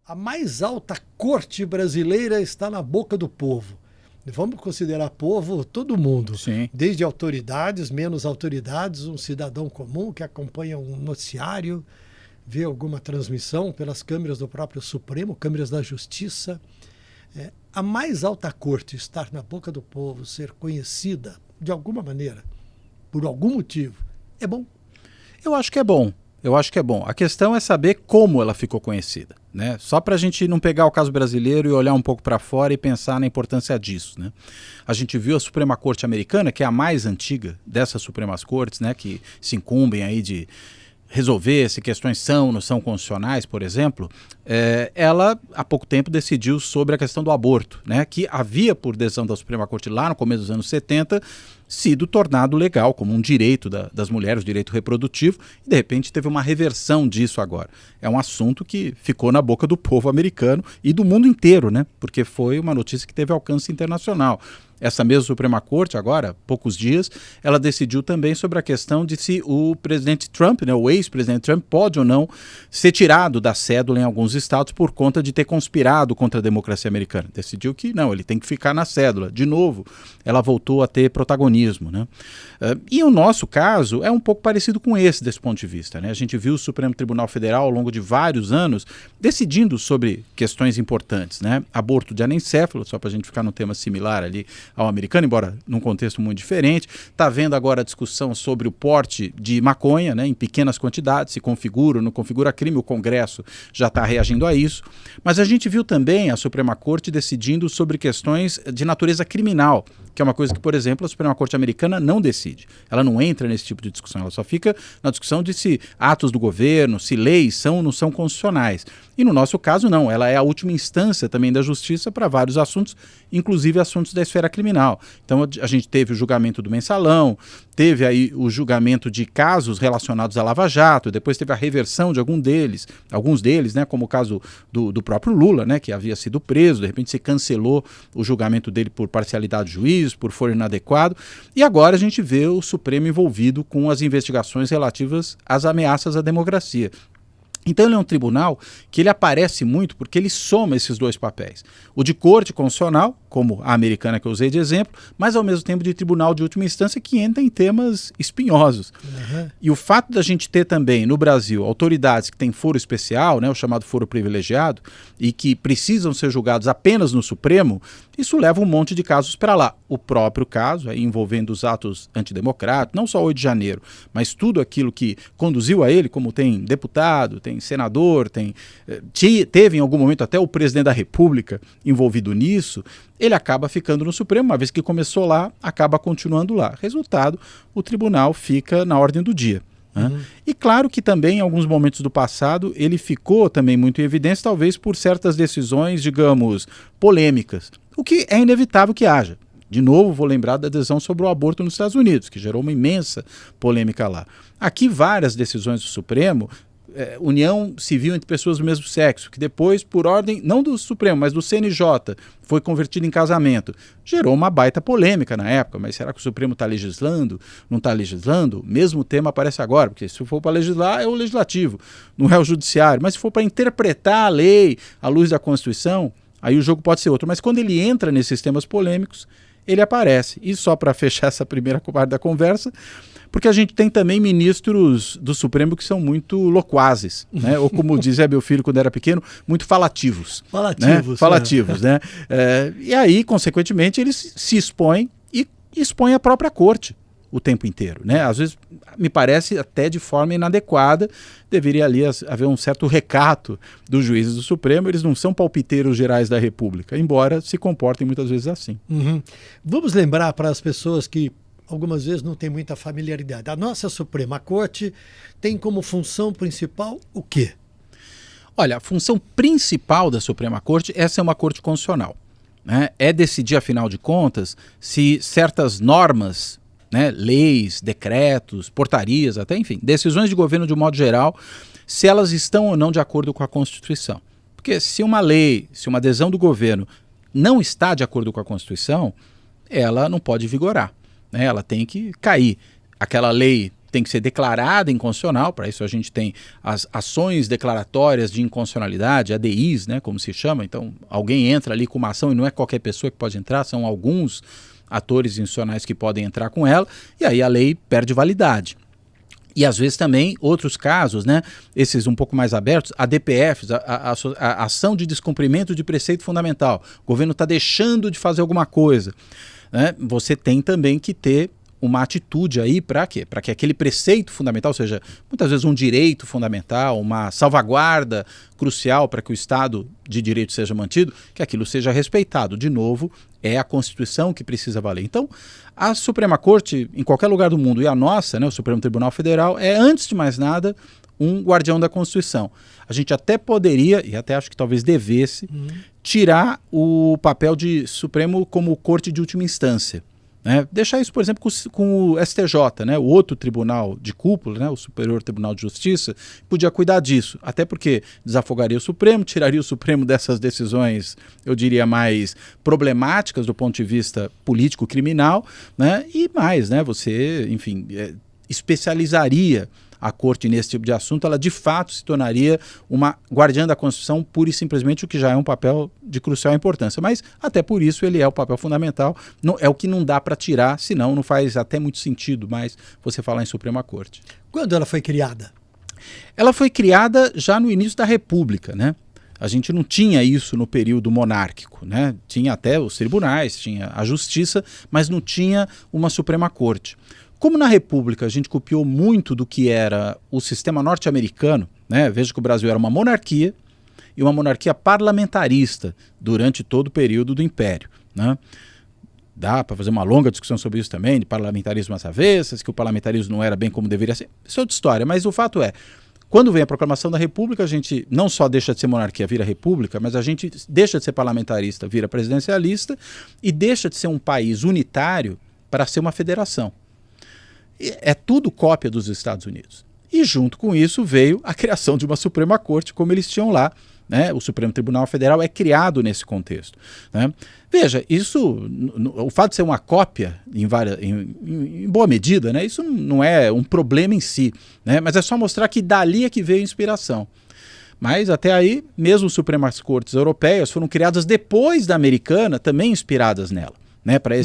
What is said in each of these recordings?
A mais alta corte brasileira está na boca do povo. Vamos considerar povo todo mundo, Sim. Desde autoridades, menos autoridades, um cidadão comum que acompanha um noticiário, vê alguma transmissão pelas câmeras do próprio Supremo, câmeras da Justiça. A mais alta corte estar na boca do povo, ser conhecida de alguma maneira, por algum motivo, é bom. Eu acho que é bom. A questão é saber como ela ficou conhecida, né? Só para a gente não pegar o caso brasileiro e olhar um pouco para fora e pensar na importância disso, né? A gente viu a Suprema Corte Americana, que é a mais antiga dessas Supremas Cortes, né? Que se incumbem aí de resolver se questões são ou não são constitucionais, por exemplo. Ela, há pouco tempo, decidiu sobre a questão do aborto, né? Que havia, por decisão da Suprema Corte lá no começo dos anos 70, sido tornado legal como um direito das mulheres, o direito reprodutivo, e de repente teve uma reversão disso agora. É um assunto que ficou na boca do povo americano e do mundo inteiro, né? Porque foi uma notícia que teve alcance internacional. Essa mesma Suprema Corte, agora, há poucos dias, ela decidiu também sobre a questão de se o presidente Trump, né, o ex-presidente Trump, pode ou não ser tirado da cédula em alguns estados por conta de ter conspirado contra a democracia americana. Decidiu que não, ele tem que ficar na cédula. De novo, ela voltou a ter protagonismo, né? E o nosso caso é um pouco parecido com esse, desse ponto de vista, né? A gente viu o Supremo Tribunal Federal, ao longo de vários anos, decidindo sobre questões importantes, né? Aborto de anencéfalo, só para a gente ficar num tema similar ali ao americano, embora num contexto muito diferente. Está havendo agora a discussão sobre o porte de maconha, né, em pequenas quantidades, se configura ou não configura crime, o Congresso já está reagindo a isso. Mas a gente viu também a Suprema Corte decidindo sobre questões de natureza criminal, que é uma coisa que, por exemplo, a Suprema Corte americana não decide. Ela não entra nesse tipo de discussão, ela só fica na discussão de se atos do governo, se leis são ou não são constitucionais. E no nosso caso, não. Ela é a última instância também da justiça para vários assuntos, inclusive assuntos da esfera criminal. Então a gente teve o julgamento do mensalão, teve aí o julgamento de casos relacionados à Lava Jato, depois teve a reversão de alguns deles, né, como o caso do próprio Lula, né, que havia sido preso, de repente se cancelou o julgamento dele por parcialidade do juiz, por foro inadequado, e agora a gente vê o Supremo envolvido com as investigações relativas às ameaças à democracia. Então ele é um tribunal que ele aparece muito porque ele soma esses dois papéis. O de corte constitucional, como a americana que eu usei de exemplo, mas ao mesmo tempo de tribunal de última instância que entra em temas espinhosos. Uhum. E o fato da gente ter também no Brasil autoridades que têm foro especial, né, o chamado foro privilegiado, e que precisam ser julgados apenas no Supremo, isso leva um monte de casos para lá. O próprio caso, aí, envolvendo os atos antidemocráticos, não só o 8 de janeiro, mas tudo aquilo que conduziu a ele, como tem deputado, tem senador, teve em algum momento até o presidente da República envolvido nisso, ele acaba ficando no Supremo, uma vez que começou lá, acaba continuando lá. Resultado, o tribunal fica na ordem do dia. Uhum. E claro que também em alguns momentos do passado ele ficou também muito em evidência, talvez por certas decisões, digamos, polêmicas, o que é inevitável que haja. De novo, vou lembrar da decisão sobre o aborto nos Estados Unidos, que gerou uma imensa polêmica lá. Aqui, várias decisões do Supremo, união civil entre pessoas do mesmo sexo, que depois, por ordem, não do Supremo, mas do CNJ, foi convertido em casamento. Gerou uma baita polêmica na época, mas será que o Supremo está legislando? Não está legislando? Mesmo tema aparece agora, porque se for para legislar é o legislativo, não é o judiciário, mas se for para interpretar a lei à luz da Constituição, aí o jogo pode ser outro. Mas quando ele entra nesses temas polêmicos, ele aparece. E só para fechar essa primeira parte da conversa, porque a gente tem também ministros do Supremo que são muito loquazes, né? Ou como dizia meu filho quando era pequeno, muito falativos. Falativos, né? E aí, consequentemente, eles se expõem e expõem a própria corte o tempo inteiro, né? Às vezes, me parece até de forma inadequada, deveria ali haver um certo recato dos juízes do Supremo, eles não são palpiteiros gerais da República, embora se comportem muitas vezes assim. Uhum. Vamos lembrar para as pessoas que algumas vezes não tem muita familiaridade. A nossa Suprema Corte tem como função principal o quê? Olha, a função principal da Suprema Corte, essa é uma corte constitucional, né? É decidir, afinal de contas, se certas normas, né, leis, decretos, portarias, até enfim, decisões de governo de um modo geral, se elas estão ou não de acordo com a Constituição. Porque se uma lei, se uma decisão do governo não está de acordo com a Constituição, ela não pode vigorar. Ela tem que cair. Aquela lei tem que ser declarada inconstitucional. Para isso a gente tem as ações declaratórias de inconstitucionalidade, ADIs, né, como se chama. Então alguém entra ali com uma ação e não é qualquer pessoa que pode entrar, são alguns atores institucionais que podem entrar com ela, e aí a lei perde validade. E às vezes também outros casos, né, esses um pouco mais abertos, a DPFs, a ação de descumprimento de preceito fundamental. O governo está deixando de fazer alguma coisa, né? Você tem também que ter uma atitude aí para quê? Para que aquele preceito fundamental, ou seja, muitas vezes um direito fundamental, uma salvaguarda crucial para que o Estado de Direito seja mantido, que aquilo seja respeitado. De novo, é a Constituição que precisa valer. Então, a Suprema Corte, em qualquer lugar do mundo, e a nossa, né, o Supremo Tribunal Federal, é, antes de mais nada, um guardião da Constituição. A gente até poderia, e até acho que talvez devesse, tirar o papel de Supremo como corte de última instância. Né? Deixar isso, por exemplo, com o STJ, né? O outro tribunal de cúpula, né? O Superior Tribunal de Justiça, podia cuidar disso, até porque desafogaria o Supremo, tiraria o Supremo dessas decisões, eu diria, mais problemáticas do ponto de vista político-criminal, né? E mais, né? Você, enfim, especializaria a corte nesse tipo de assunto, ela de fato se tornaria uma guardiã da Constituição pura e simplesmente, o que já é um papel de crucial importância. Mas até por isso ele é o papel fundamental, não, é o que não dá para tirar, senão não faz até muito sentido mais você falar em Suprema Corte. Quando ela foi criada? Ela foi criada já no início da República, né? A gente não tinha isso no período monárquico, né? Tinha até os tribunais, tinha a justiça, mas não tinha uma Suprema Corte. Como na República a gente copiou muito do que era o sistema norte-americano, né? Veja que o Brasil era uma monarquia e uma monarquia parlamentarista durante todo o período do Império, né? Dá para fazer uma longa discussão sobre isso também, de parlamentarismo às avessas, que o parlamentarismo não era bem como deveria ser. Isso é outra história, mas o fato é, quando vem a proclamação da República, a gente não só deixa de ser monarquia, vira república, mas a gente deixa de ser parlamentarista, vira presidencialista, e deixa de ser um país unitário para ser uma federação. É tudo cópia dos Estados Unidos. E junto com isso veio a criação de uma Suprema Corte, como eles tinham lá, né? O Supremo Tribunal Federal é criado nesse contexto, né? Veja, isso, o fato de ser uma cópia, em boa medida, né? Isso não é um problema em si, né? Mas é só mostrar que dali é que veio a inspiração. Mas até aí, mesmo as Supremas Cortes europeias foram criadas depois da americana, também inspiradas nela, né? Para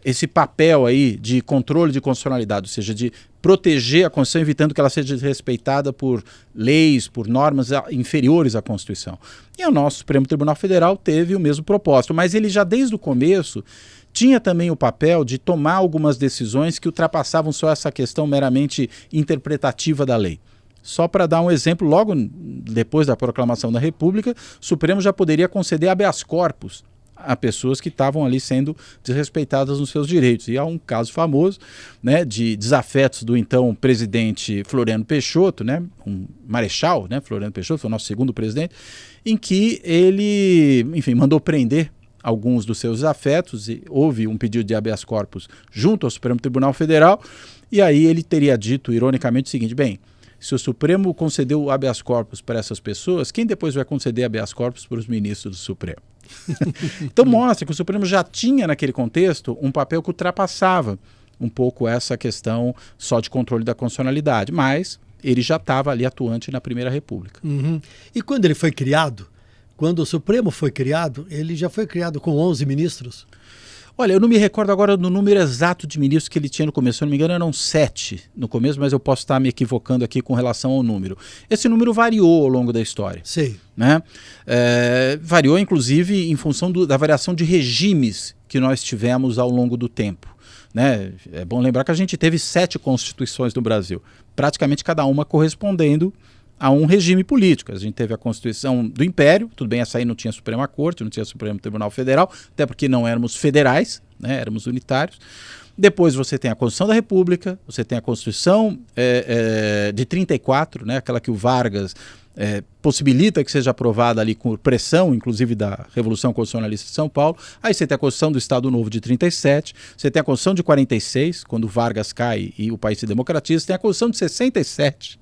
esse papel aí de controle de constitucionalidade, ou seja, de proteger a Constituição, evitando que ela seja desrespeitada por leis, por normas inferiores à Constituição. E o nosso Supremo Tribunal Federal teve o mesmo propósito, mas ele já desde o começo tinha também o papel de tomar algumas decisões que ultrapassavam só essa questão meramente interpretativa da lei. Só para dar um exemplo, logo depois da proclamação da República, o Supremo já poderia conceder habeas corpus a pessoas que estavam ali sendo desrespeitadas nos seus direitos. E há um caso famoso, né, de desafetos do então presidente Floriano Peixoto, né, um marechal, né, Floriano Peixoto, foi o nosso segundo presidente, em que ele, enfim, mandou prender alguns dos seus desafetos, e houve um pedido de habeas corpus junto ao Supremo Tribunal Federal, e aí ele teria dito, ironicamente, o seguinte: bem, se o Supremo concedeu o habeas corpus para essas pessoas, quem depois vai conceder habeas corpus para os ministros do Supremo? Então mostra que o Supremo já tinha naquele contexto um papel que ultrapassava um pouco essa questão só de controle da constitucionalidade, mas ele já estava ali atuante na Primeira República. E quando ele foi criado, quando o Supremo foi criado, ele já foi criado com 11 ministros? Olha, eu não me recordo agora do número exato de ministros que ele tinha no começo. Se eu não me engano, eram 7 no começo, mas eu posso estar me equivocando aqui com relação ao número. Esse número variou ao longo da história. Sim. Né? Variou, inclusive, em função da variação de regimes que nós tivemos ao longo do tempo. Né? É bom lembrar que a gente teve 7 constituições no Brasil, praticamente cada uma correspondendo a um regime político. A gente teve a Constituição do Império, tudo bem, essa aí não tinha Suprema Corte, não tinha Supremo Tribunal Federal, até porque não éramos federais, né, éramos unitários. Depois você tem a Constituição da República, você tem a Constituição de 34, né, aquela que o Vargas possibilita que seja aprovada ali com pressão, inclusive da Revolução Constitucionalista de São Paulo. Aí você tem a Constituição do Estado Novo de 37, você tem a Constituição de 46, quando Vargas cai e o país se democratiza, tem a Constituição de 67,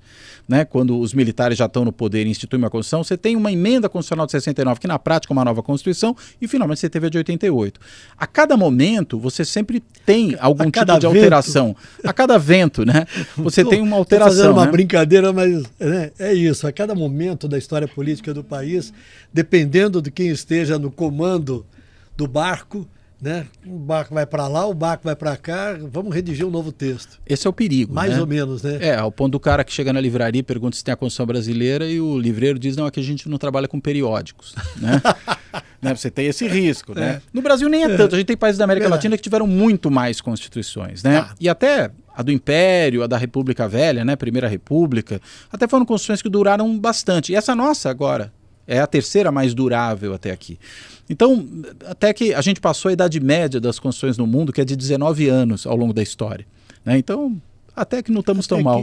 né, quando os militares já estão no poder e instituem uma Constituição, você tem uma emenda constitucional de 69, que na prática é uma nova Constituição, e finalmente você teve a de 88. A cada momento, você sempre tem algum tipo de alteração. A cada vento, né? Você tem uma alteração. Estou fazendo uma né? brincadeira, mas é isso. A cada momento da história política do país, dependendo de quem esteja no comando do barco, né? O barco vai para lá, o barco vai para cá, vamos redigir um novo texto. Esse é o perigo. Mais né? ou menos, né? Ao ponto do cara que chega na livraria e pergunta se tem a Constituição brasileira e o livreiro diz, não, aqui a gente não trabalha com periódicos. Né? Né? Você tem esse risco. Né? No Brasil nem é tanto. A gente tem países da América Latina que tiveram muito mais constituições. Né? E até a do Império, a da República Velha, né? Primeira República, até foram constituições que duraram bastante. E essa nossa agora é a terceira mais durável até aqui. Então, até que a gente passou a idade média das constituições no mundo, que é de 19 anos ao longo da história. Né? Então, até que não estamos tão mal.